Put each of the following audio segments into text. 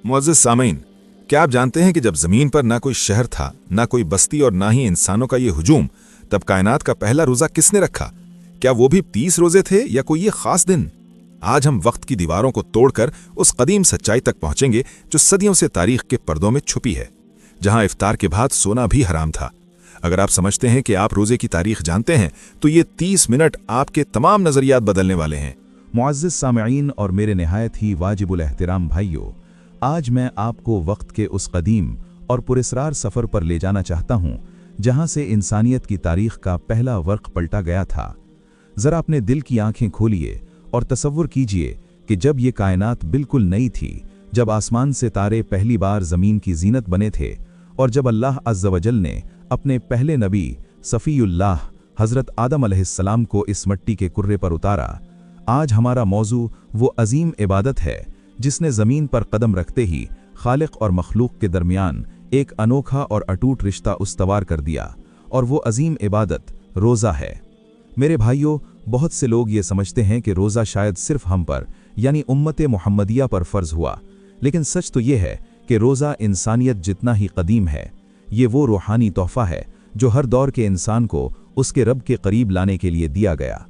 मुअज़्ज़िज़ सामीन, क्या आप जानते हैं कि जब ज़मीन पर ना कोई शहर था, ना कोई बस्ती और ना ही इंसानों का ये हुजूम, तब कायनात का पहला रोज़ा किसने रखा? क्या वो भी 30 रोज़े थे या कोई ये ख़ास दिन? आज हम वक्त की दीवारों को तोड़कर उस कदीम सच्चाई तक पहुंचेंगे जो सदियों से तारीख के पर्दों में छुपी है, जहां इफ्तार के बाद सोना भी हराम था। अगर आप समझते हैं कि आप रोज़े की तारीख जानते हैं तो ये 30 मिनट आपके तमाम नज़रियात बदलने वाले हैं। मुअज़्ज़िज़ सामिईन और मेरे निहायत ही वाजिबुल एहतिराम भाइयों, आज मैं आपको वक्त के उस कदीम और पुरस्रार सफ़र पर ले जाना चाहता हूँ जहाँ से इंसानियत की तारीख का पहला वर्क पलटा गया था। ज़रा अपने दिल की आंखें खोलिए और तसव्वुर कीजिए कि जब ये कायनात बिल्कुल नई थी, जब आसमान से तारे पहली बार ज़मीन की जीनत बने थे और जब अल्लाह अज़्ज़ वजल ने अपने पहले नबी सफ़ीउल्लाह हज़रत आदम अलैहिस्सलाम को इस मिट्टी के कुर्रे पर उतारा। आज हमारा मौजू वो अजीम इबादत है जिसने ज़मीन पर कदम रखते ही खालिक और मखलूक के दरमियान एक अनोखा और अटूट रिश्ता उस्तवार कर दिया, और वो अजीम इबादत रोज़ा है। मेरे भाइयों, बहुत से लोग ये समझते हैं कि रोज़ा शायद सिर्फ हम पर यानी उम्मत मुहम्मदिया पर फ़र्ज़ हुआ, लेकिन सच तो ये है कि रोज़ा इंसानियत जितना ही कदीम है। ये वो रूहानी तोहफ़ा है जो हर दौर के इंसान को उसके रब के करीब लाने के लिए दिया गया।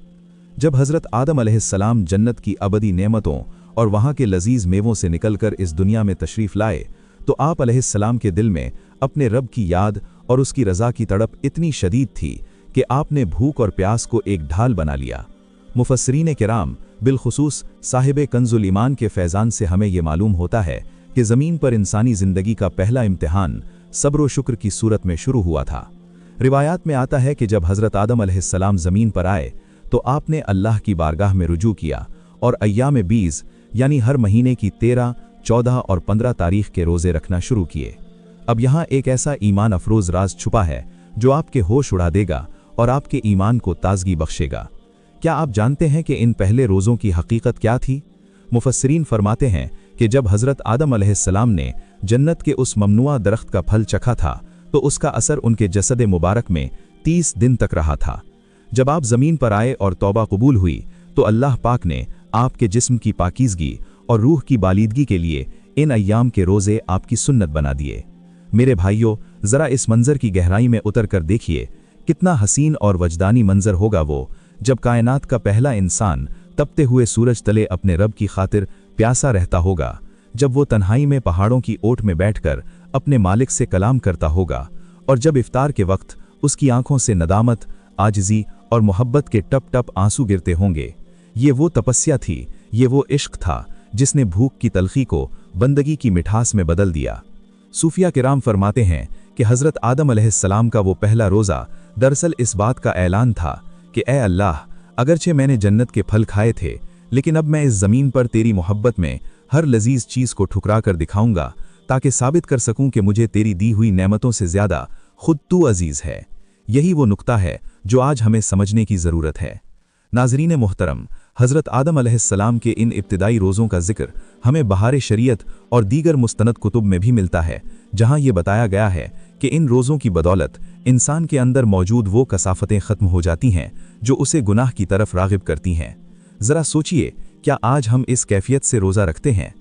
जब हज़रत आदम अलैहिस्सलाम जन्नत की अबदी नेमतों और वहाँ के लजीज मेवों से निकलकर इस दुनिया में तशरीफ़ लाए तो आप अलैहिस्सलाम के दिल में अपने रब की याद और उसकी रज़ा की तड़प इतनी शदीद थी कि आपने भूख और प्यास को एक ढाल बना लिया। मुफस्सिरीन किराम बिलखुसूस साहिब कंजुल ईमान के फैज़ान से हमें ये मालूम होता है कि ज़मीन पर इंसानी ज़िंदगी का पहला इम्तिहान सब्र व शुक्र की सूरत में शुरू हुआ था। रिवायात में आता है कि जब हज़रत आदम अलैहिस्सलाम ज़मीन पर आए तो आपने अल्लाह की बारगाह में रुजू किया और अय्याम 20 यानी हर महीने की 13, 14 और 15 तारीख के रोज़े रखना शुरू किए। अब यहाँ एक ऐसा ईमान अफरोज़ राज छुपा है जो आपके होश उड़ा देगा और आपके ईमान को ताज़गी बख्शेगा। क्या आप जानते हैं कि इन पहले रोज़ों की हकीकत क्या थी? मुफस्सिरीन फरमाते हैं कि जब हज़रत आदम अलैहिस्सलाम ने जन्नत के उस ममनुआ दरख्त का फल चखा था तो उसका असर उनके जसद मुबारक में 30 दिन तक रहा था। जब आप ज़मीन पर आए और तौबा कबूल हुई तो अल्लाह पाक ने आपके जिस्म की पाकीज़गी और रूह की बालीदगी के लिए इन अय्याम के रोज़े आपकी सुन्नत बना दिए। मेरे भाइयों, ज़रा इस मंज़र की गहराई में उतर कर देखिए, कितना हसीन और वजदानी मंज़र होगा वो जब कायनात का पहला इंसान तपते हुए सूरज तले अपने रब की खातिर प्यासा रहता होगा, जब वो तन्हाई में पहाड़ों की ओट में बैठकर अपने मालिक से कलाम करता होगा, और जब इफ्तार के वक्त उसकी आंखों से नदामत, आजिज़ी और मोहब्बत के टप टप आंसू गिरते होंगे। ये वो तपस्या थी, ये वो इश्क था जिसने भूख की तलखी को बंदगी की मिठास में बदल दिया। सूफिया किराम फरमाते हैं कि हज़रत आदम अलैहिस्सलाम का वो पहला रोज़ा दरअसल इस बात का ऐलान था कि ए अल्लाह, अगरचे मैंने जन्नत के फल खाए थे, लेकिन अब मैं इस ज़मीन पर तेरी मोहब्बत में हर लजीज चीज़ को ठुकरा कर दिखाऊंगा ताकि साबित कर सकूं कि मुझे तेरी दी हुई नेमतों से ज़्यादा खुद तू अजीज़ है। यही वो नुक्ता है जो आज हमें समझने की ज़रूरत है। नाज़रीन मोहतरम, हज़रत आदम अलैहिस्सलाम के इन इब्तिदाई रोज़ों का जिक्र हमें बहार शरीयत और दीगर मुस्तनद कुतुब में भी मिलता है, जहाँ ये बताया गया है कि इन रोज़ों की बदौलत इंसान के अंदर मौजूद वो कसाफ़तें ख़त्म हो जाती हैं जो उसे गुनाह की तरफ राग़िब करती हैं। ज़रा सोचिए, क्या आज हम इस कैफियत से रोज़ा रखते हैं?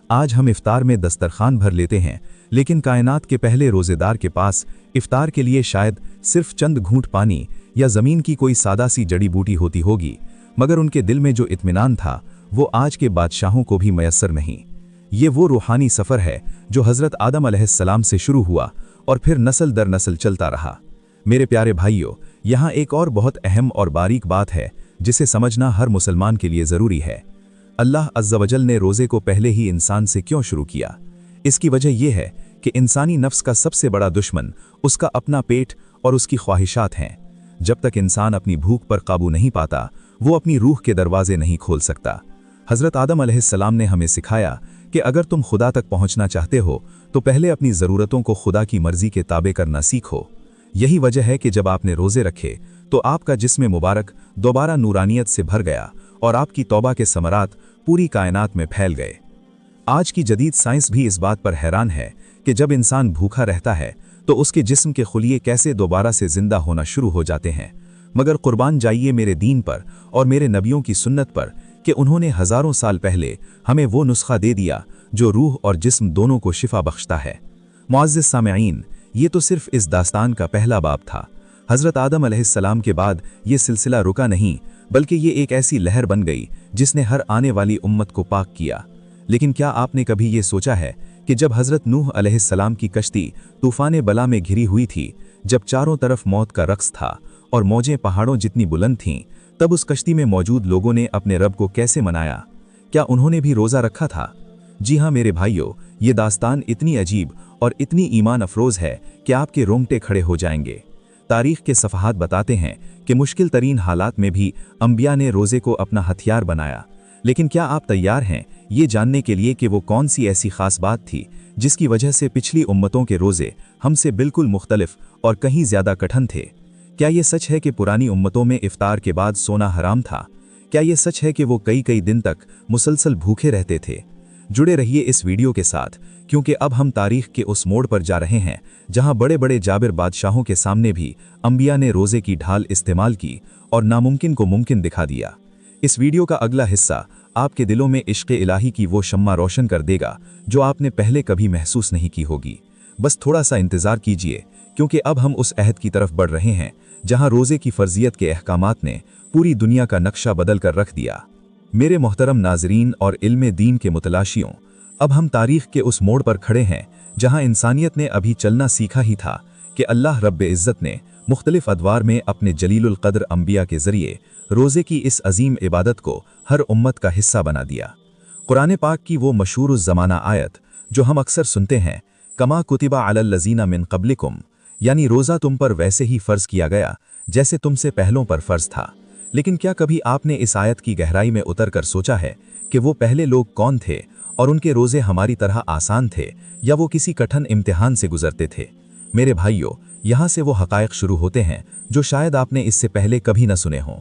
आज हम इफ्तार में दस्तरखान भर लेते हैं, लेकिन कायनात के पहले रोज़ेदार के पास इफ्तार के लिए शायद सिर्फ चंद घूंट पानी या ज़मीन की कोई सादा सी जड़ी बूटी होती होगी, मगर उनके दिल में जो इत्मीनान था वो आज के बादशाहों को भी मयस्सर नहीं। ये वो रूहानी सफ़र है जो हज़रत आदम अलैहिस्सलाम से शुरू हुआ और फिर नस्ल दर नस्ल चलता रहा। मेरे प्यारे भाइयों, यहाँ एक और बहुत अहम और बारीक बात है जिसे समझना हर मुसलमान के लिए ज़रूरी है। अल्लाह अज़्ज़ वजल ने रोज़े को पहले ही इंसान से क्यों शुरू किया? इसकी वजह यह है कि इंसानी नफ्स का सबसे बड़ा दुश्मन उसका अपना पेट और उसकी ख्वाहिशात हैं। जब तक इंसान अपनी भूख पर काबू नहीं पाता, वो अपनी रूह के दरवाजे नहीं खोल सकता। हज़रत आदम अलैहिस्सलाम ने हमें सिखाया कि अगर तुम खुदा तक पहुंचना चाहते हो तो पहले अपनी ज़रूरतों को खुदा की मर्ज़ी के ताबे करना सीखो। यही वजह है कि जब आपने रोज़े रखे तो आपका जिस्म मुबारक दोबारा नूरानियत से भर गया और आपकी तौबा के समरात पूरी कायनात में फैल गए। आज की जदीद साइंस भी इस बात पर हैरान है कि जब इंसान भूखा रहता है तो उसके जिस्म के खुलिये कैसे दोबारा से जिंदा होना शुरू हो जाते हैं। मगर कुर्बान जाइए मेरे दीन पर और मेरे नबियों की सुन्नत पर कि उन्होंने हजारों साल पहले हमें वो नुस्खा दे दिया जो रूह और जिस्म दोनों को शिफा बख्शता है। मुअज़्ज़िज़ सामिईन, ये तो सिर्फ इस दास्तान का पहला बाब था। हज़रत आदम अलैहिस्सलाम के बाद ये सिलसिला रुका नहीं, बल्कि ये एक ऐसी लहर बन गई जिसने हर आने वाली उम्मत को पाक किया। लेकिन क्या आपने कभी ये सोचा है कि जब हज़रत नूह अलैहिस्सलाम की कश्ती तूफ़ान बला में घिरी हुई थी, जब चारों तरफ मौत का रक़्स था और मौजें पहाड़ों जितनी बुलंद थीं, तब उस कश्ती में मौजूद लोगों ने अपने रब को कैसे मनाया? क्या उन्होंने भी रोज़ा रखा था? जी हाँ मेरे भाइयों, ये दास्तान इतनी अजीब और इतनी ईमान अफरोज़ है कि आपके रोंगटे खड़े हो जाएंगे। तारीख़ के सफ़हात बताते हैं कि मुश्किल तरीन हालात में भी अंबिया ने रोज़े को अपना हथियार बनाया। लेकिन क्या आप तैयार हैं ये जानने के लिए कि वो कौन सी ऐसी ख़ास बात थी जिसकी वजह से पिछली उम्मतों के रोज़े हमसे बिल्कुल मुख्तलिफ और कहीं ज़्यादा कठिन थे? क्या ये सच है कि पुरानी उम्मतों में इफ्तार के बाद सोना हराम था? क्या ये सच है कि वो कई कई दिन तक मुसलसल भूखे रहते थे? जुड़े रहिए इस वीडियो के साथ, क्योंकि अब हम तारीख़ के उस मोड़ पर जा रहे हैं जहां बड़े बड़े जाबिर बादशाहों के सामने भी अंबिया ने रोज़े की ढाल इस्तेमाल की और नामुमकिन को मुमकिन दिखा दिया। इस वीडियो का अगला हिस्सा आपके दिलों में इश्क़ इलाही की वो शम्मा रोशन कर देगा जो आपने पहले कभी महसूस नहीं की होगी। बस थोड़ा सा इंतज़ार कीजिए, क्योंकि अब हम उस अहद की तरफ बढ़ रहे हैं जहां रोज़े की फ़र्ज़ियत के अहकामात ने पूरी दुनिया का नक्शा बदल कर रख दिया। मेरे मोहतरम नाज़रीन और इल्म दीन के मुतलाशियों, अब हम तारीख़ के उस मोड़ पर खड़े हैं जहां इंसानियत ने अभी चलना सीखा ही था कि अल्लाह रब्ब इज़्ज़त ने मुख्तलिफ अदवार में अपने जलीलुल क़द्र अंबिया के ज़रिए रोज़े की इस अजीम इबादत को हर उम्मत का हिस्सा बना दिया। कुरान पाक की वो मशहूर ज़माना आयत जो हम अक्सर सुनते हैं, कमा कुतिबा अलल लज़ीना मिन क़ब्लिकुम, यानी रोज़ा तुम पर वैसे ही फ़र्ज़ किया गया जैसे तुमसे पहलों पर फ़र्ज़ था। लेकिन क्या कभी आपने इस आयत की गहराई में उतर कर सोचा है कि वो पहले लोग कौन थे और उनके रोज़े हमारी तरह आसान थे या वो किसी कठिन इम्तिहान से गुजरते थे? मेरे भाइयों, यहाँ से वो हक़ाइक़ शुरू होते हैं जो शायद आपने इससे पहले कभी न सुने हों।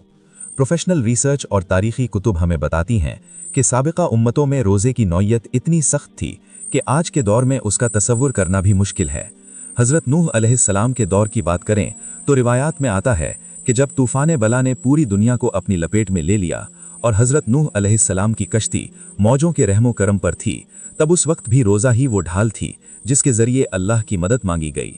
प्रोफेशनल रिसर्च और तारीख़ी कुतुब हमें बताती हैं कि साबिक़ा उम्मतों में रोज़े की नौइयत इतनी सख्त थी कि आज के दौर में उसका तसव्वुर करना भी मुश्किल है। हज़रत नूह अलैहिस्सलाम के दौर की बात करें तो रिवायात में आता है कि जब तूफ़ान बला ने पूरी दुनिया को अपनी लपेट में ले लिया और हज़रत नूह अलैहिस्सलाम की कश्ती मौजों के रहमो करम पर थी, तब उस वक्त भी रोज़ा ही वो ढाल थी जिसके ज़रिए अल्लाह की मदद मांगी गई।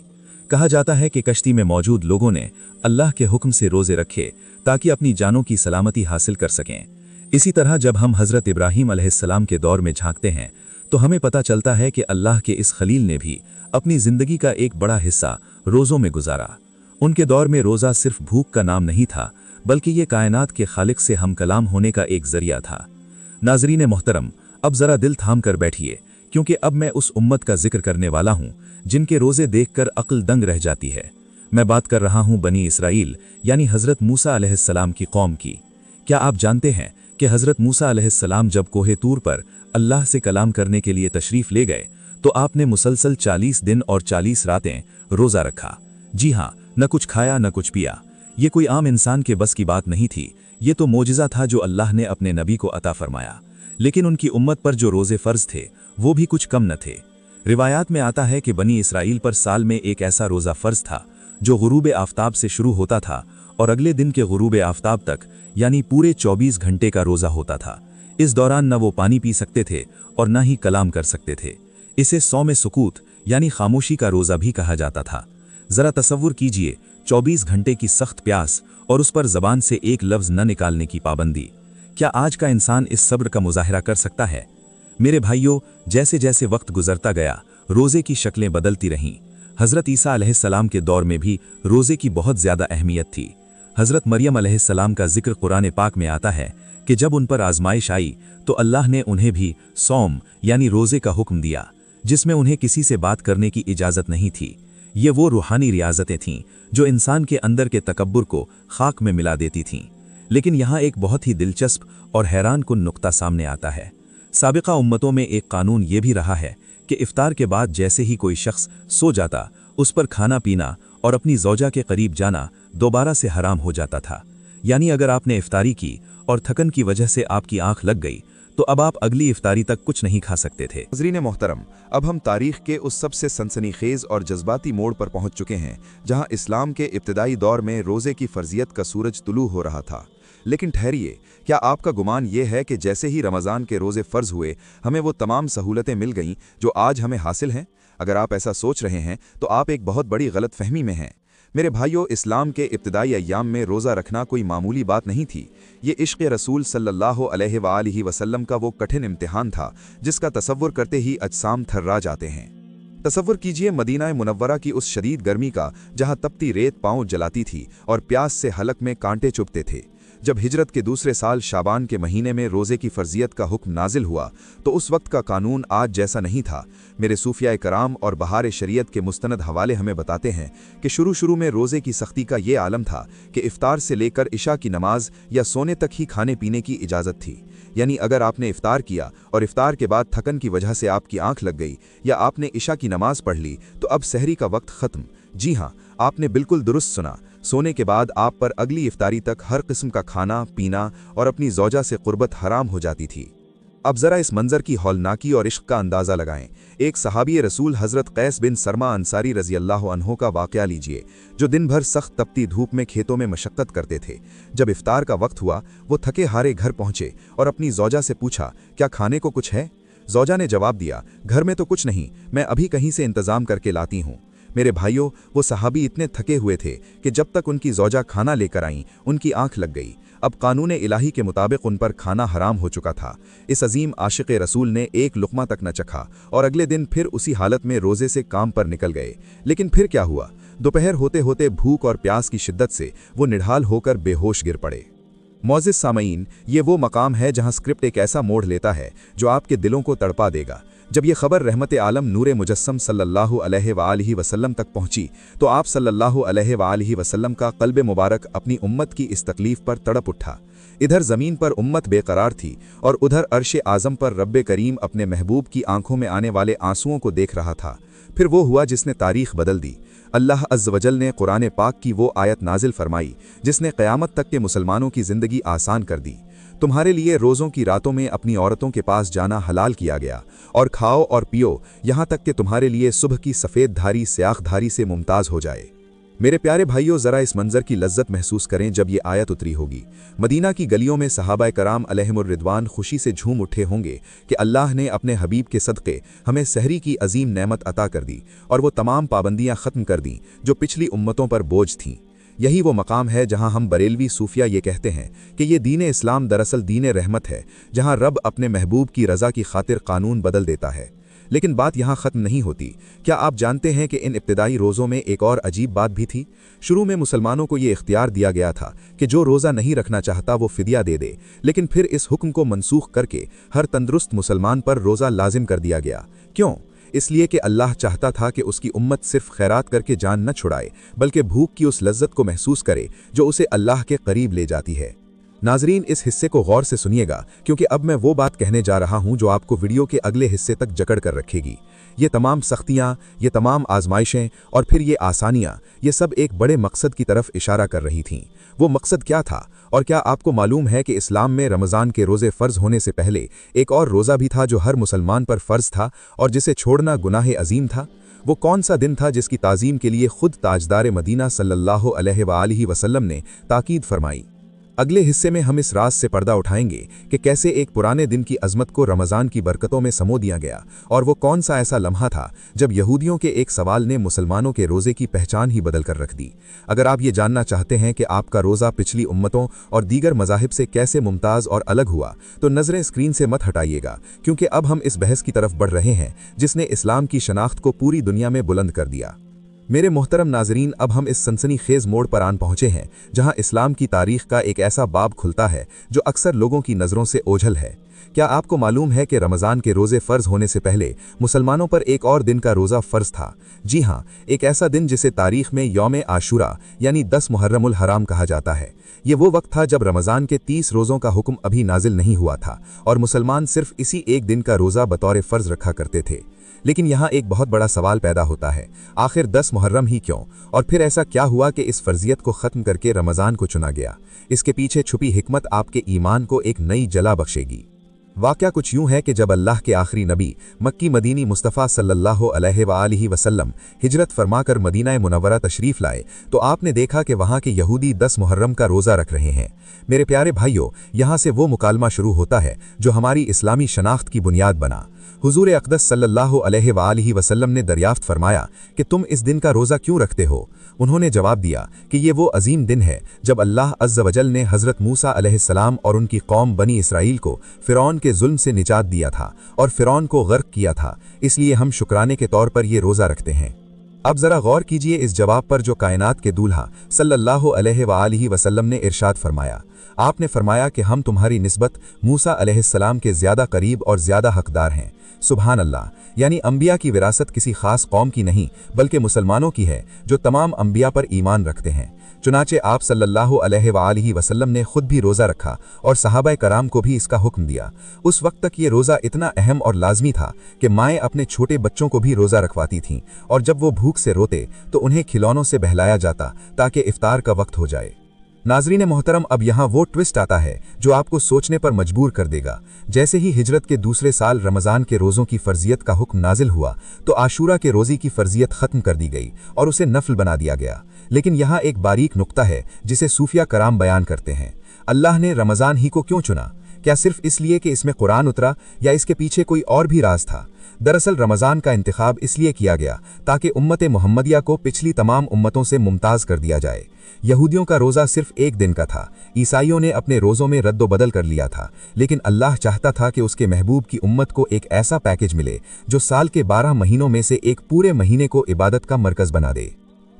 कहा जाता है कि कश्ती में मौजूद लोगों ने अल्लाह के हुक्म से रोज़े रखे ताकि अपनी जानों की सलामती हासिल कर सकें। इसी तरह जब हम हज़रत इब्राहीम अलैहिस्सलाम के दौर में झांकते हैं तो हमें पता चलता है कि अल्लाह के इस खलील ने भी अपनी ज़िंदगी का एक बड़ा हिस्सा रोज़ों में गुजारा। उनके दौर में रोज़ा सिर्फ भूख का नाम नहीं था, बल्कि ये कायनात के खालिक से हम कलाम होने का एक ज़रिया था। नाज़रीन मोहतरम, अब ज़रा दिल थाम कर बैठिए, क्योंकि अब मैं उस उम्मत का जिक्र करने वाला हूँ जिनके रोज़े देखकर अक्ल दंग रह जाती है। मैं बात कर रहा हूँ बनी इसराइल यानी हज़रत मूसा अलैहिस्सलाम की कौम की। क्या आप जानते हैं कि हज़रत मूसा अलैहिस्सलाम जब कोहे तूर पर अल्लाह से कलाम करने के लिए तशरीफ़ ले गए तो आपने मुसलसल 40 दिन और 40 रातें रोज़ा रखा। जी हाँ, न कुछ खाया न कुछ पिया। ये कोई आम इंसान के बस की बात नहीं थी, ये तो मोजिज़ा था जो अल्लाह ने अपने नबी को अता फरमाया। लेकिन उनकी उम्मत पर जो रोज़े फ़र्ज़ थे वो भी कुछ कम न थे। रिवायात में आता है कि बनी इसराइल पर साल में एक ऐसा रोज़ा फ़र्ज़ था जो गुरूब आफ्ताब से शुरू होता था और अगले दिन के गुरूब आफ्ताब तक, यानी पूरे 24 घंटे का रोज़ा होता था। इस दौरान न वो पानी पी सकते थे और न ही कलाम कर सकते थे। इसे सौम सुकूत यानी खामोशी का रोज़ा भी कहा जाता था। ज़रा तसव्वुर कीजिए, 24 घंटे की सख्त प्यास और उस पर ज़बान से एक लफ्ज़ न निकालने की पाबंदी। क्या आज का इंसान इस सब्र का मुज़ाहिरा कर सकता है? मेरे भाइयों, जैसे जैसे वक्त गुजरता गया रोज़े की शक्लें बदलती रहीं। हज़रत ईसा अलैहिस्सलाम के दौर में भी रोज़े की बहुत ज़्यादा अहमियत थी। हज़रत मरियम अलैहिस्सलाम का जिक्र कुरान पाक में आता है कि जब उन पर आजमाइश आई तो अल्लाह ने उन्हें भी सौम यानी रोज़े का हुक्म दिया, जिसमें उन्हें किसी से बात करने की इजाज़त नहीं थी। ये वो रूहानी रियाज़तें थीं जो इंसान के अंदर के तकब्बुर को खाक में मिला देती थीं। लेकिन यहाँ एक बहुत ही दिलचस्प और हैरान कुन नुक्ता सामने आता है। साबिक़ा उम्मतों में एक कानून ये भी रहा है कि इफ्तार के बाद जैसे ही कोई शख्स सो जाता, उस पर खाना पीना और अपनी ज़ौजा के करीब जाना दोबारा से हराम हो जाता था। यानी अगर आपने इफ्तारी की और थकन की वजह से आपकी आंख लग गई तो अब आप अगली इफ्तारी तक कुछ नहीं खा सकते थे। नाज़रीन मोहतरम, अब हम तारीख़ के उस सबसे सनसनीखेज़ और जज्बाती मोड़ पर पहुँच चुके हैं जहाँ इस्लाम के इब्तिदाई दौर में रोज़े की फ़र्ज़ियत का सूरज तुलू हो रहा था। لیکن ठहरिए, क्या आपका गुमान ये है कि जैसे ही रमज़ान के रोज़े फ़र्ज़ हुए हमें वो तमाम सहूलतें मिल गईं जो आज हमें हासिल हैं? अगर आप ऐसा सोच रहे हैं तो आप एक बहुत बड़ी गलतफहमी में हैं। मेरे भाइयों, इस्लाम के इब्तिदाई अय्याम में रोज़ा रखना कोई मामूली बात नहीं थी। ये इश्क़ रसूल सल्लल्लाहु अलैहि वसल्लम का वो कठिन इम्तिहान था जिसका तसव्वुर करते ही अजसाम थर्रा जाते हैं। तसव्वुर कीजिए मदीना मुनव्वरा की उस शदीद गर्मी का जहाँ तपती रेत पाँव जलाती थी और प्यास से हलक में कांटे चुभते थे। जब हिजरत के दूसरे साल शाबान के महीने में रोज़े की फ़र्जियत का हुक्म नाजिल हुआ तो उस वक्त का कानून आज जैसा नहीं था। मेरे सूफिया कराम और बहार शरीयत के मुस्तनद हवाले हमें बताते हैं कि शुरू में रोज़े की सख्ती का ये आलम था कि इफ्तार से लेकर इशा की नमाज या सोने तक ही खाने पीने की इजाज़त थी। यानी अगर आपने इफ्तार किया और इफ्तार के बाद थकन की वजह से आपकी आंख लग गई या आपने इशा की नमाज पढ़ ली तो अब सहरी का वक्त ख़त्म। जी हाँ, आपने बिल्कुल दुरुस्त सुना। सोने के बाद आप पर अगली इफ्तारी तक हर किस्म का खाना पीना और अपनी ज़ौजा से क़ुर्बत हराम हो जाती थी। अब ज़रा इस मंज़र की हौलनाकी और इश्क का अंदाज़ा लगाएं। एक सहाबी रसूल हज़रत कैस बिन सरमा अंसारी रज़ी अल्लाह अन्हो का वाक़या लीजिए, जो दिन भर सख्त तपती धूप में खेतों में मशक्क़त करते थे। जब इफ्तार का वक्त हुआ वो थके हारे घर पहुँचे और अपनी ज़ौजा से पूछा, क्या खाने को कुछ है? ज़ौजा ने जवाब दिया, घर में तो कुछ नहीं, मैं अभी कहीं से इंतज़ाम करके लाती हूँ। मेरे भाइयों, वो सहाबी इतने थके हुए थे कि जब तक उनकी ज़ौजा खाना लेकर आईं उनकी आंख लग गई। अब कानून इलाही के मुताबिक उन पर खाना हराम हो चुका था। इस अजीम आशिक़ रसूल ने एक लुक़मा तक न चखा और अगले दिन फिर उसी हालत में रोज़े से काम पर निकल गए। लेकिन फिर क्या हुआ? दोपहर होते होते भूख और प्यास की शिद्दत से वो निढाल होकर बेहोश गिर पड़े। मौज़िज़ सामईन, ये वो मकाम है जहाँ स्क्रिप्ट एक ऐसा मोड़ लेता है जो आपके दिलों को तड़पा देगा। जब ये खबर रहमत आलम नूर मुजस्सम सल्लल्लाहु अलैहि वसल्लम तक पहुंची तो आप सल्लल्लाहु अलैहि वसल्लम का क़ल्ब मुबारक अपनी उम्मत की इस तकलीफ़ पर तड़प उठा। इधर ज़मीन पर उम्मत बेकरार थी और उधर अर्श आज़म पर रब्बे करीम अपने महबूब की आंखों में आने वाले आंसुओं को देख रहा था। फिर वो हुआ जिसने तारीख़ बदल दी। अल्लाह अज़्ज़ वजल ने कुरान पाक की वो आयत नाजिल फरमाई जिसने क़यामत तक के मुसलमानों की ज़िंदगी आसान कर दी। तुम्हारे लिए रोज़ों की रातों में अपनी औरतों के पास जाना हलाल किया गया और खाओ और पियो यहाँ तक कि तुम्हारे लिए सुबह की सफ़ेद धारी स्याख धारी से मुमताज़ हो जाए। मेरे प्यारे भाइयों, ज़रा इस मंज़र की लज्जत महसूस करें जब ये आयत उतरी होगी। मदीना की गलियों में सहाबाए कराम अलैहिमुर रिदवान खुशी से झूम उठे होंगे कि अल्लाह ने अपने हबीब के सदक़े हमें सहरी की अजीम नेमत अता कर दी और वो तमाम पाबंदियाँ ख़त्म कर दी जो पिछली उम्मतों पर बोझ थीं। यही वो मकाम है जहां हम बरेलवी सूफिया ये कहते हैं कि ये दीन इस्लाम दरअसल दीन रहमत है, जहां रब अपने महबूब की रज़ा की खातिर कानून बदल देता है। लेकिन बात यहाँ ख़त्म नहीं होती। क्या आप जानते हैं कि इन इब्तिदाई रोज़ों में एक और अजीब बात भी थी? शुरू में मुसलमानों को ये इख्तियार दिया गया था कि जो रोज़ा नहीं रखना चाहता वो फ़िदिया दे दे, लेकिन फिर इस हुक्म को मनसूख करके हर तंदुरुस्त मुसलमान पर रोज़ा लाजिम कर दिया गया। क्यों? इसलिए कि अल्लाह चाहता था कि उसकी उम्मत सिर्फ खैरात करके जान न छुड़ाए बल्कि भूख की उस लज्जत को महसूस करे जो उसे अल्लाह के करीब ले जाती है। नाजरीन, इस हिस्से को गौर से सुनिएगा क्योंकि अब मैं वो बात कहने जा रहा हूं जो आपको वीडियो के अगले हिस्से तक जकड़ कर रखेगी। ये तमाम सख्तियाँ, ये तमाम आजमाइशें और फिर ये आसानियाँ, ये सब एक बड़े मकसद की तरफ इशारा कर रही थीं। वो मकसद क्या था? और क्या आपको मालूम है कि इस्लाम में रमज़ान के रोज़े फ़र्ज़ होने से पहले एक और रोज़ा भी था जो हर मुसलमान पर फ़र्ज़ था और जिसे छोड़ना गुनाह अजीम था? वो कौन सा दिन था जिसकी ताज़ीम के लिए खुद ताजदार मदीना सल्लल्लाहु अलैहि वसल्लम ने ताकीद फरमाई? अगले हिस्से में हम इस राज से पर्दा उठाएंगे कि कैसे एक पुराने दिन की अज़मत को रमज़ान की बरकतों में समो दिया गया और वो कौन सा ऐसा लम्हा था जब यहूदियों के एक सवाल ने मुसलमानों के रोज़े की पहचान ही बदल कर रख दी। अगर आप ये जानना चाहते हैं कि आपका रोज़ा पिछली उम्मतों और दीगर मज़ाहिब से कैसे मुमताज़ और अलग हुआ तो नज़रें स्क्रीन से मत हटाइएगा, क्योंकि अब हम इस बहस की तरफ बढ़ रहे हैं जिसने इस्लाम की शनाख्त को पूरी दुनिया में बुलंद कर दिया। मेरे मोहतरम नाजरीन, अब हम इस सनसनी खेज मोड़ पर आन पहुंचे हैं जहां इस्लाम की तारीख का एक ऐसा बाब खुलता है जो अक्सर लोगों की नज़रों से ओझल है। क्या आपको मालूम है कि रमज़ान के रोज़े फ़र्ज़ होने से पहले मुसलमानों पर एक और दिन का रोज़ा फ़र्ज़ था? जी हाँ, एक ऐसा दिन जिसे तारीख़ में यौम आशूरा यानी 10 मुहर्रमुल हराम कहा जाता है। ये वो वक्त था जब रमज़ान के 30 रोज़ों का हुक्म अभी नाजिल नहीं हुआ था और मुसलमान सिर्फ इसी एक दिन का रोज़ा बतौर फ़र्ज़ रखा करते थे। लेकिन यहाँ एक बहुत बड़ा सवाल पैदा होता है, आखिर 10 मुहर्रम ही क्यों? और फिर ऐसा क्या हुआ कि इस फ़र्जियत को ख़त्म करके रमज़ान को चुना गया? इसके पीछे छुपी हिकमत आपके ईमान को एक नई जला बख्शेगी। वाक़या कुछ यूं है कि जब अल्लाह के आखिरी नबी मक्की मदीनी मुस्तफ़ा सल्लल्लाहु अलैहि वसल्लम हिजरत फरमाकर मदीना मुनव्वरा तशरीफ़ लाए तो आपने देखा कि वहाँ के यहूदी 10 मुहर्रम का रोज़ा रख रहे हैं। मेरे प्यारे भाइयों, यहाँ से वो मुकालमा शुरू होता है जो हमारी इस्लामी शनाख्त की बुनियाद बना। हुजूर अक़दस सल्लल्लाहु अलैहि वसल्लम ने दरियाफ्त फरमाया कि तुम इस दिन का रोज़ा क्यों रखते हो? उन्होंने जवाब दिया कि ये वो अजीम दिन है जब अल्लाह अज़्ज़ वजल ने हज़रत मूसा अलैहिस्सलाम और उनकी कौम बनी इसराइल को फ़िरौन के जुल्म से निजात दिया था और फ़िरौन को गर्क किया था, इसलिए हम शुक्राने के तौर पर ये रोज़ा रखते हैं। अब ज़रा गौर कीजिए इस जवाब पर जो कायनात के दूल्हा सल्लल्लाहु अलैहि वसल्लम ने इरशाद फरमाया। आपने फरमाया कि हम तुम्हारी निस्बत मूसा अलैहिस्सलाम के ज़्यादा करीब और ज़्यादा हकदार हैं। सुभान अल्लाह, यानी अंबिया की विरासत किसी खास कौम की नहीं बल्कि मुसलमानों की है जो तमाम अंबिया पर ईमान रखते हैं। चुनाचे आप सल्लल्लाहु अलैहि वसल्लम ने खुद भी रोज़ा रखा और सहाबाए कराम को भी इसका हुक्म दिया। उस वक्त तक ये रोज़ा इतना अहम और लाजमी था कि माएँ अपने छोटे बच्चों को भी रोज़ा रखवाती थीं और जब वो भूख से रोते तो उन्हें खिलौनों से बहलाया जाता ताकि इफ्तार का वक्त हो जाए। नाज़रीन मोहतरम, अब यहाँ वो ट्विस्ट आता है जो आपको सोचने पर मजबूर कर देगा। जैसे ही हिजरत के दूसरे साल रमज़ान के रोज़ों की फ़र्जियत का हुक्म नाजिल हुआ तो आशूरा के रोज़ी की फ़र्जियत ख़त्म कर दी गई और उसे नफल बना दिया गया। लेकिन यहाँ एक बारीक नुक्ता है जिसे सूफिया कराम बयान करते हैं। अल्लाह ने रमज़ान ही को क्यों चुना? क्या सिर्फ इसलिए कि इसमें कुरान उतरा या इसके पीछे कोई और भी राज था? दरअसल रमज़ान का इंतखाब इसलिए किया गया ताकि उम्मत मुहम्मदिया को पिछली तमाम उम्मतों से मुमताज़ कर दिया जाए। यहूदियों का रोज़ा सिर्फ एक दिन का था, ईसाइयों ने अपने रोज़ों में रद्दो बदल कर लिया था, लेकिन अल्लाह चाहता था कि उसके महबूब की उम्मत को एक ऐसा पैकेज मिले जो साल के 12 महीनों में से एक पूरे महीने को इबादत का मरकज़ बना दे।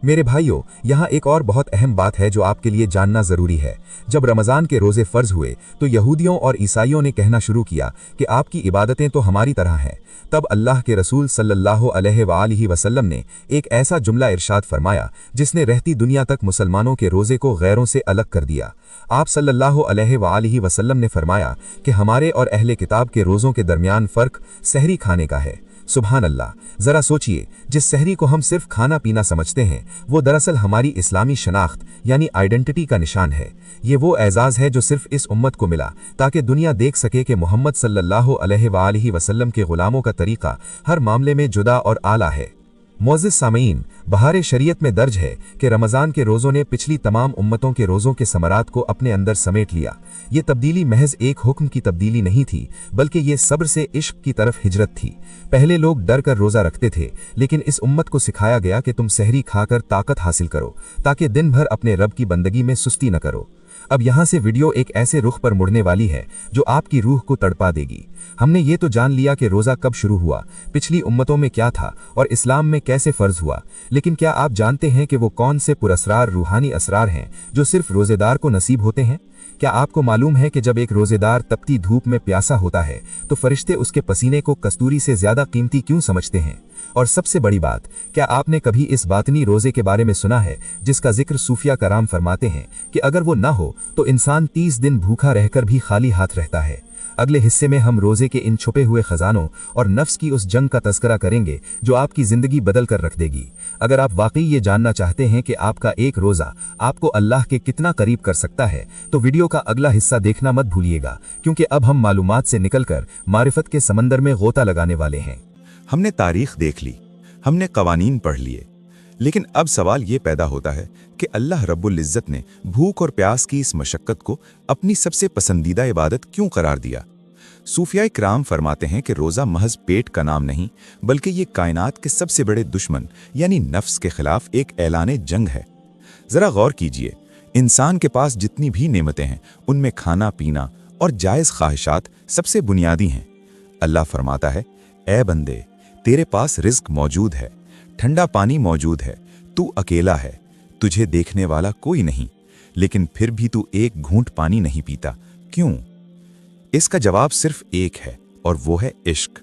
मेरे भाइयों, यहाँ एक और बहुत अहम बात है जो आपके लिए जानना ज़रूरी है। जब रमज़ान के रोज़े फ़र्ज़ हुए तो यहूदियों और ईसाइयों ने कहना शुरू किया कि आपकी इबादतें तो हमारी तरह हैं। तब अल्लाह के रसूल सल्लल्लाहु अलैहि वसल्लम ने एक ऐसा जुमला इरशाद फरमाया जिसने रहती दुनिया तक मुसलमानों के रोज़े को गैरों से अलग कर दिया। आप सल्लल्लाहु अलैहि वसल्लम ने फरमाया कि हमारे और अहले किताब के रोज़ों के दरमियान फ़र्क सहरी खाने का है। सुभान अल्लाह, ज़रा सोचिए, जिस सहरी को हम सिर्फ खाना पीना समझते हैं वो दरअसल हमारी इस्लामी शनाख्त यानी आइडेंटिटी का निशान है। ये वो एजाज़ है जो सिर्फ इस उम्मत को मिला ताकि दुनिया देख सके कि मोहम्मद सल्लल्लाहु अलैहि वसल्लम के ग़ुलामों का तरीक़ा हर मामले में जुदा और आला है। मुअज़्ज़िज़ सामीन, बहार शरीयत में दर्ज है कि रमज़ान के रोज़ों ने पिछली तमाम उम्मतों के रोज़ों के समरात को अपने अंदर समेट लिया। ये तब्दीली महज एक हुक्म की तब्दीली नहीं थी बल्कि ये सब्र से इश्क की तरफ हिजरत थी। पहले लोग डर कर रोज़ा रखते थे, लेकिन इस उम्मत को सिखाया गया कि तुम सहरी खाकर ताकत हासिल करो ताकि दिन भर अपने रब की बंदगी में सुस्ती न करो। अब यहाँ से वीडियो एक ऐसे रुख पर मुड़ने वाली है जो आपकी रूह को तड़पा देगी। हमने ये तो जान लिया कि रोज़ा कब शुरू हुआ, पिछली उम्मतों में क्या था और इस्लाम में कैसे फ़र्ज़ हुआ, लेकिन क्या आप जानते हैं कि वो कौन से पुरअसरार रूहानी असरार हैं जो सिर्फ रोज़ेदार को नसीब होते हैं? क्या आपको मालूम है कि जब एक रोज़ेदार तपती धूप में प्यासा होता है तो फरिश्ते उसके पसीने को कस्तूरी से ज़्यादा कीमती क्यों समझते हैं? और सबसे बड़ी बात, क्या आपने कभी इस बातनी रोज़े के बारे में सुना है जिसका जिक्र सूफिया कराम फरमाते हैं कि अगर वो ना हो तो इंसान 30 दिन भूखा रहकर भी खाली हाथ रहता है। अगले हिस्से में हम रोज़े के इन छुपे हुए ख़जानों और नफ्स की उस जंग का तज़किरा करेंगे जो आपकी ज़िंदगी बदल कर रख देगी। अगर आप वाकई ये जानना चाहते हैं कि आपका एक रोज़ा आपको अल्लाह के कितना करीब कर सकता है तो वीडियो का अगला हिस्सा देखना मत भूलिएगा, क्योंकि अब हम मालूमात से निकलकर मारिफत के समंदर में गोता लगाने वाले हैं। हमने तारीख देख ली, हमने कवानीन पढ़ लिए, लेकिन अब सवाल ये पैदा होता है कि अल्लाह रब्बुल इज़्ज़त ने भूख और प्यास की इस मशक्क़त को अपनी सबसे पसंदीदा इबादत क्यों करार दिया? सूफिया किराम फरमाते हैं कि रोज़ा महज पेट का नाम नहीं बल्कि ये कायनात के सबसे बड़े दुश्मन यानी नफ्स के खिलाफ एक ऐलान जंग है। ज़रा गौर कीजिए, इंसान के पास जितनी भी नेमतें हैं उनमें खाना पीना और जायज़ ख्वाहिशात सबसे बुनियादी हैं। अल्लाह फरमाता है, ए बंदे, तेरे पास रिज़्क मौजूद है, ठंडा पानी मौजूद है, तू अकेला है, तुझे देखने वाला कोई नहीं, लेकिन फिर भी तू एक घूंट पानी नहीं पीता, क्यों? इसका जवाब सिर्फ एक है और वो है इश्क।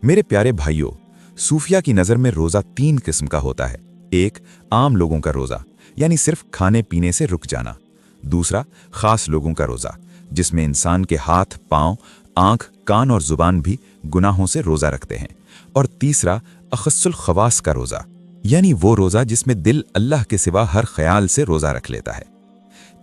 मेरे प्यारे भाइयों, सूफिया की नज़र में रोज़ा 3 किस्म का होता है। एक, आम लोगों का रोज़ा यानी सिर्फ खाने पीने से रुक जाना। दूसरा, ख़ास लोगों का रोज़ा जिसमें इंसान के हाथ, पाँव, आँख, कान और ज़ुबान भी गुनाहों से रोज़ा रखते हैं। और तीसरा, अखस्सुल खवास का रोज़ा यानी वो रोज़ा जिसमें दिल अल्लाह के सिवा हर ख्याल से रोज़ा रख लेता है।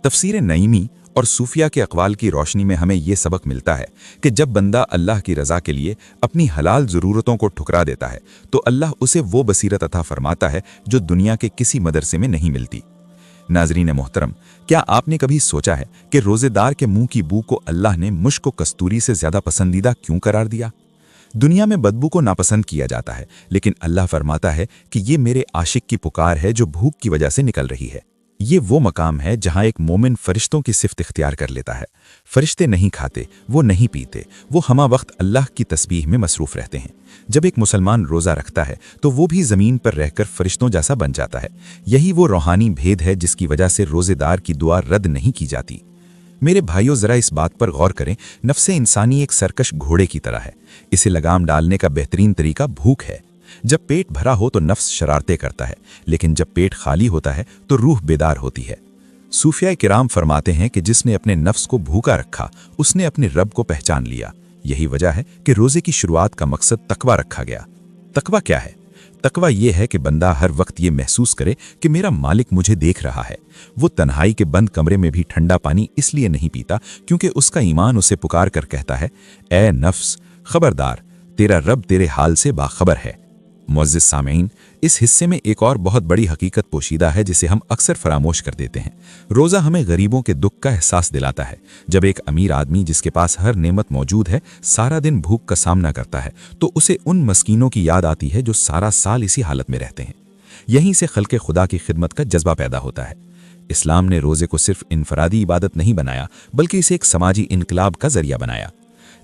तफसीर नईमी اور صوفیہ کے اقوال کی روشنی میں ہمیں یہ سبق ملتا ہے کہ جب بندہ اللہ کی رضا کے لیے اپنی حلال ضرورتوں کو ٹھکرا دیتا ہے تو اللہ اسے وہ بصیرت عطا فرماتا ہے جو دنیا کے کسی مدرسے میں نہیں ملتی۔ ناظرین محترم، کیا آپ نے کبھی سوچا ہے کہ روزے دار کے منہ کی بو کو اللہ نے مشک و کستوری سے زیادہ پسندیدہ کیوں قرار دیا؟ دنیا میں بدبو کو ناپسند کیا جاتا ہے، لیکن اللہ فرماتا ہے کہ یہ میرے عاشق کی پکار ہے جو بھوک کی وجہ سے نکل رہی ہے۔ یہ وہ مقام ہے جہاں ایک مومن فرشتوں کی صفت اختیار کر لیتا ہے۔ فرشتے نہیں کھاتے، وہ نہیں پیتے، وہ ہمہ وقت اللہ کی تسبیح میں مصروف رہتے ہیں۔ جب ایک مسلمان روزہ رکھتا ہے تو وہ بھی زمین پر رہ کر فرشتوں جیسا بن جاتا ہے۔ یہی وہ روحانی بھید ہے جس کی وجہ سے روزے دار کی دعا رد نہیں کی جاتی۔ میرے بھائیوں، ذرا اس بات پر غور کریں، نفس انسانی ایک سرکش گھوڑے کی طرح ہے۔ اسے لگام ڈالنے کا بہترین طریقہ بھوک ہے۔ جب پیٹ بھرا ہو تو نفس شرارتیں کرتا ہے، لیکن جب پیٹ خالی ہوتا ہے تو روح بیدار ہوتی ہے۔ صوفیہ کرام فرماتے ہیں کہ جس نے اپنے نفس کو بھوکا رکھا اس نے اپنے رب کو پہچان لیا۔ یہی وجہ ہے کہ روزے کی شروعات کا مقصد تقوی رکھا گیا۔ تقوی کیا ہے؟ تقوی یہ ہے کہ بندہ ہر وقت یہ محسوس کرے کہ میرا مالک مجھے دیکھ رہا ہے۔ وہ تنہائی کے بند کمرے میں بھی ٹھنڈا پانی اس لیے نہیں پیتا کیونکہ اس کا ایمان اسے پکار کر کہتا ہے، اے نفس خبردار، تیرا رب تیرے حال سے باخبر ہے۔ معزز سامعین، اس حصے میں ایک اور بہت بڑی حقیقت پوشیدہ ہے جسے ہم اکثر فراموش کر دیتے ہیں۔ روزہ ہمیں غریبوں کے دکھ کا احساس دلاتا ہے۔ جب ایک امیر آدمی جس کے پاس ہر نعمت موجود ہے سارا دن بھوک کا سامنا کرتا ہے تو اسے ان مسکینوں کی یاد آتی ہے جو سارا سال اسی حالت میں رہتے ہیں۔ یہیں سے خلق خدا کی خدمت کا جذبہ پیدا ہوتا ہے۔ اسلام نے روزے کو صرف انفرادی عبادت نہیں بنایا بلکہ اسے ایک سماجی انقلاب کا ذریعہ بنایا۔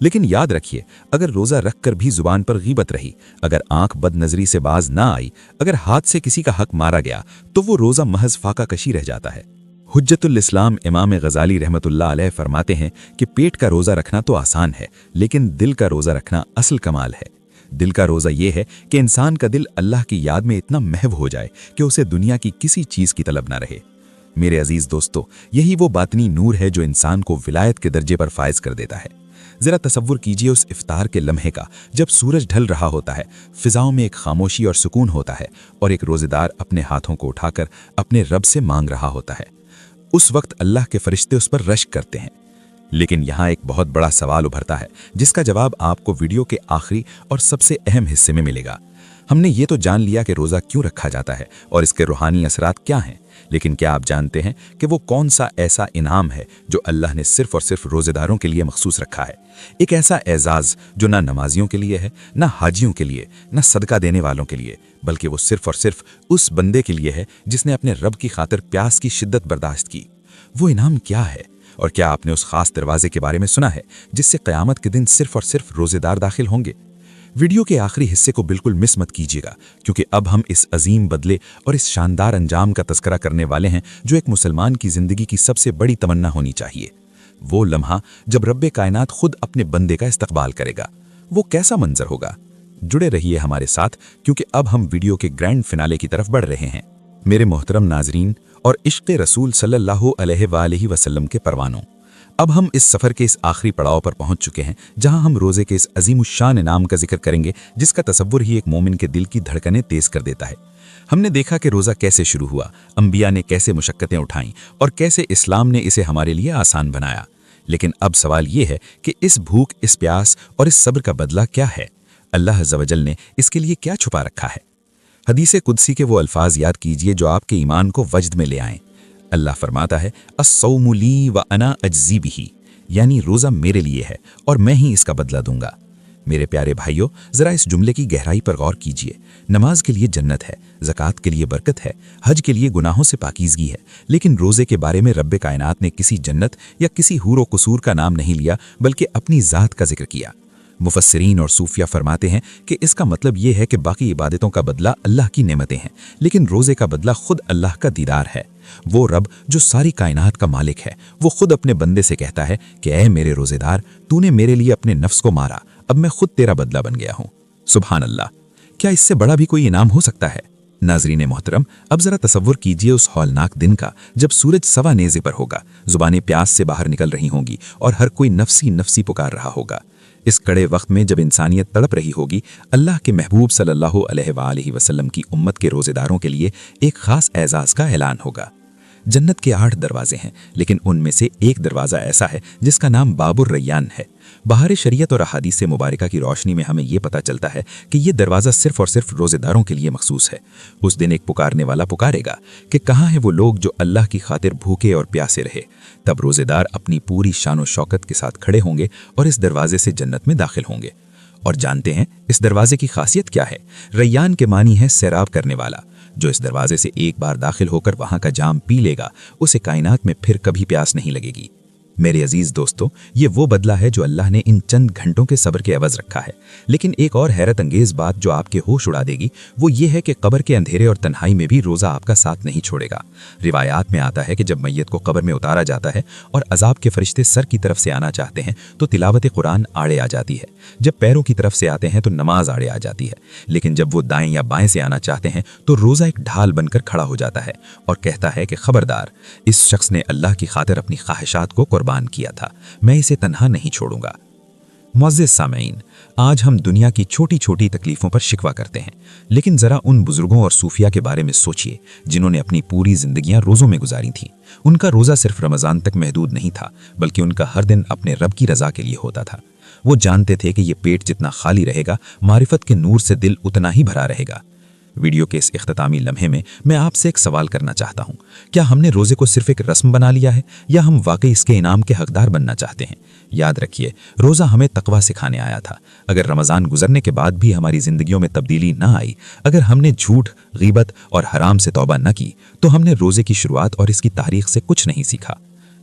لیکن یاد رکھیے، اگر روزہ رکھ کر بھی زبان پر غیبت رہی، اگر آنکھ بد نظری سے باز نہ آئی، اگر ہاتھ سے کسی کا حق مارا گیا تو وہ روزہ محض فاقہ کشی رہ جاتا ہے۔ حجت الاسلام امام غزالی رحمۃ اللہ علیہ فرماتے ہیں کہ پیٹ کا روزہ رکھنا تو آسان ہے لیکن دل کا روزہ رکھنا اصل کمال ہے۔ دل کا روزہ یہ ہے کہ انسان کا دل اللہ کی یاد میں اتنا محو ہو جائے کہ اسے دنیا کی کسی چیز کی طلب نہ رہے۔ میرے عزیز دوستو، یہی وہ باطنی نور ہے جو انسان کو ولایت کے درجے پر فائز کر دیتا ہے۔ ذرا تصور کیجئے اس افطار کے لمحے کا جب سورج ڈھل رہا ہوتا ہے، فضاؤں میں ایک خاموشی اور سکون ہوتا ہے اور ایک روزے دار اپنے ہاتھوں کو اٹھا کر اپنے رب سے مانگ رہا ہوتا ہے۔ اس وقت اللہ کے فرشتے اس پر رشک کرتے ہیں۔ لیکن یہاں ایک بہت بڑا سوال ابھرتا ہے جس کا جواب آپ کو ویڈیو کے آخری اور سب سے اہم حصے میں ملے گا۔ ہم نے یہ تو جان لیا کہ روزہ کیوں رکھا جاتا ہے اور اس کے روحانی اثرات کیا ہیں، لیکن کیا آپ جانتے ہیں کہ وہ کون سا ایسا انعام ہے جو اللہ نے صرف اور صرف روزے داروں کے لیے مخصوص رکھا ہے؟ ایک ایسا اعزاز جو نہ نمازیوں کے لیے ہے، نہ حاجیوں کے لیے، نہ صدقہ دینے والوں کے لیے، بلکہ وہ صرف اور صرف اس بندے کے لیے ہے جس نے اپنے رب کی خاطر پیاس کی شدت برداشت کی۔ وہ انعام کیا ہے؟ اور کیا آپ نے اس خاص دروازے کے بارے میں سنا ہے جس سے قیامت کے دن صرف اور صرف روزے دار داخل ہوں گے؟ ویڈیو کے آخری حصے کو بالکل مس مت کیجیے گا، کیونکہ اب ہم اس عظیم بدلے اور اس شاندار انجام کا تذکرہ کرنے والے ہیں جو ایک مسلمان کی زندگی کی سب سے بڑی تمنا ہونی چاہیے۔ وہ لمحہ جب رب کائنات خود اپنے بندے کا استقبال کرے گا، وہ کیسا منظر ہوگا؟ جڑے رہیے ہمارے ساتھ، کیونکہ اب ہم ویڈیو کے گرینڈ فنالے کی طرف بڑھ رہے ہیں۔ میرے محترم ناظرین اور عشق رسول صلی اللہ علیہ وآلہ وسلم کے پروانوں، اب ہم اس سفر کے اس آخری پڑاؤ پر پہنچ چکے ہیں جہاں ہم روزے کے اس عظیم الشان انعام کا ذکر کریں گے جس کا تصور ہی ایک مومن کے دل کی دھڑکنیں تیز کر دیتا ہے۔ ہم نے دیکھا کہ روزہ کیسے شروع ہوا، انبیاء نے کیسے مشقتیں اٹھائیں اور کیسے اسلام نے اسے ہمارے لیے آسان بنایا۔ لیکن اب سوال یہ ہے کہ اس بھوک، اس پیاس اور اس صبر کا بدلہ کیا ہے؟ اللہ عز و جل نے اس کے لیے کیا چھپا رکھا ہے؟ حدیث قدسی کے وہ الفاظ یاد کیجئے جو آپ کے ایمان کو وجد میں لے آئیں۔ اللہ فرماتا ہے، الصوم لی وانا اجزی بہ، یعنی روزہ میرے لیے ہے اور میں ہی اس کا بدلہ دوں گا۔ میرے پیارے بھائیوں، ذرا اس جملے کی گہرائی پر غور کیجئے۔ نماز کے لیے جنت ہے، زکوٰۃ کے لیے برکت ہے، حج کے لیے گناہوں سے پاکیزگی ہے، لیکن روزے کے بارے میں رب کائنات نے کسی جنت یا کسی حور و قصور کا نام نہیں لیا بلکہ اپنی ذات کا ذکر کیا۔ مفسرین اور صوفیہ فرماتے ہیں کہ اس کا مطلب یہ ہے کہ باقی عبادتوں کا بدلہ اللہ کی نعمتیں ہیں، لیکن روزے کا بدلہ خود اللہ کا دیدار ہے۔ وہ رب جو ساری کائنات کا مالک ہے، وہ خود اپنے بندے سے کہتا ہے کہ اے میرے روزے دار، تو نے میرے لیے اپنے نفس کو مارا، اب میں خود تیرا بدلہ بن گیا ہوں۔ سبحان اللہ! کیا اس سے بڑا بھی کوئی انعام ہو سکتا ہے؟ ناظرین محترم، اب ذرا تصور کیجئے اس ہولناک دن کا جب سورج سوا نیزے پر ہوگا، زبانیں پیاس سے باہر نکل رہی ہوں گی اور ہر کوئی نفسی نفسی پکار رہا ہوگا۔ اس کڑے وقت میں جب انسانیت تڑپ رہی ہوگی، اللہ کے محبوب صلی اللہ علیہ وآلہ وسلم کی امت کے روزے داروں کے لیے ایک خاص اعزاز کا اعلان ہوگا۔ जन्नत के 8 दरवाजे हैं, लेकिन उनमें से एक दरवाज़ा ऐसा है जिसका नाम बाबुर रैयान है। बहार शरीयत और अहादीस से मुबारका की रोशनी में हमें ये पता चलता है कि ये दरवाज़ा सिर्फ और सिर्फ रोज़ेदारों के लिए मखसूस है। उस दिन एक पुकारने वाला पुकारेगा कि कहाँ हैं वो लोग जो अल्लाह की खातिर भूखे और प्यासे रहे। तब रोज़ेदार अपनी पूरी शान शौकत के साथ खड़े होंगे और इस दरवाजे से जन्नत में दाखिल होंगे। और जानते हैं इस दरवाजे की खासियत क्या है? रैयान के मानी है सैराब करने वाला। जो इस दरवाजे से एक बार दाखिल होकर वहां का जाम पी लेगा, उसे कायनात में फिर कभी प्यास नहीं लगेगी। मेरे अजीज दोस्तों, ये वो बदला है जो अल्लाह ने इन चंद घंटों के सब्र के एवज रखा है। लेकिन एक और हैरत अंगेज बात जो आपके होश उड़ा देगी वो ये है कि कब्र के अंधेरे और तन्हाई में भी रोज़ा आपका साथ नहीं छोड़ेगा। रिवायात में आता है कि जब मैयत को कब्र में उतारा जाता है और अजाब के फरिश्ते सर की तरफ से आना चाहते हैं तो तिलावत कुरान आड़े आ जाती है। जब पैरों की तरफ से आते हैं तो नमाज आड़े आ जाती है। लेकिन जब वो दाएं या बाएं से आना चाहते हैं तो रोज़ा एक ढाल बनकर खड़ा हो जाता है और कहता है कि खबरदार, इस शख्स ने अल्लाह की खातिर अपनी ख्वाहिशात को कुर्बान किया था, मैं इसे तन्हा नहीं छोड़ूंगा। मुअज़्ज़िज़ सामईन, आज हम दुनिया की छोटी छोटी तकलीफों पर शिकवा करते हैं, लेकिन जरा उन बुजुर्गों और सूफिया के बारे में सोचिए जिन्होंने अपनी पूरी जिंदगियां रोज़ों में गुजारी थीं। उनका रोज़ा सिर्फ रमज़ान तक महदूद नहीं था, बल्कि उनका हर दिन अपने रब की रज़ा के लिए होता था। वो जानते थे कि ये पेट जितना खाली रहेगा, मारिफत के नूर से दिल उतना ही भरा रहेगा। वीडियो के इस इख्तितामी लम्हे में मैं आपसे एक सवाल करना चाहता हूँ, क्या हमने रोज़े को सिर्फ एक रस्म बना लिया है या हम वाकई इसके इनाम के हकदार बनना चाहते हैं? याद रखिए, रोज़ा हमें तकवा सिखाने आया था। अगर रमज़ान गुजरने के बाद भी हमारी ज़िंदगियों में तब्दीली ना आई, अगर हमने झूठ, गीबत और हराम से तौबा न की, तो हमने रोज़े की शुरुआत और इसकी तारीख से कुछ नहीं सीखा।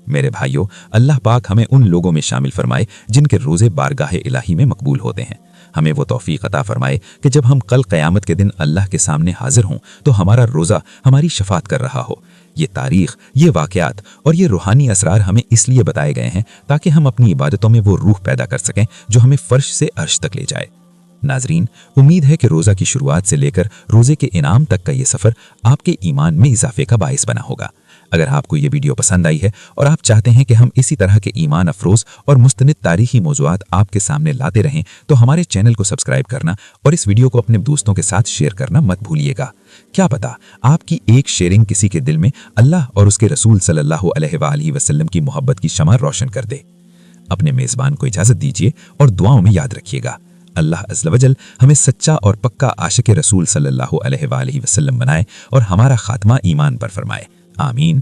मेरे भाइयों, अल्लाह पाक हमें उन लोगों में शामिल फरमाए जिनके रोज़े बारगाह इलाही में मकबूल होते हैं। हमें वो तौफीक अता फरमाए कि जब हम कल क़यामत के दिन अल्लाह के सामने हाजिर हों तो हमारा रोज़ा हमारी शफात कर रहा हो। ये तारीख़, ये वाक़यात और ये रूहानी असरार हमें इसलिए बताए गए हैं ताकि हम अपनी इबादतों में वो रूह पैदा कर सकें जो हमें फ़र्श से अर्श तक ले जाए। नाजरीन, उम्मीद है कि रोज़ा की शुरुआत से लेकर रोज़े के इनाम तक का ये सफ़र आपके ईमान में इजाफे का बाइस बना होगा। अगर आपको ये वीडियो पसंद आई है और आप चाहते हैं कि हम इसी तरह के ईमान अफरोज़ और मुस्तनिद तारीख़ी मौज़ूआत आपके सामने लाते रहें तो हमारे चैनल को सब्सक्राइब करना और इस वीडियो को अपने दोस्तों के साथ शेयर करना मत भूलिएगा। क्या पता आपकी एक शेयरिंग किसी के दिल में अल्लाह और उसके रसूल सल्लल्लाहु अलैहि वसल्लम की मोहब्बत की शमा रोशन कर दे। अपने मेज़बान को इजाज़त दीजिए और दुआओं में याद रखिएगा। अल्लाह अज़्ज़ वजल हमें सच्चा और पक्का आशिक़ रसूल सल्लल्लाहु अलैहि वसल्लम बनाए और हमारा खात्मा ईमान पर फरमाए। आमीन।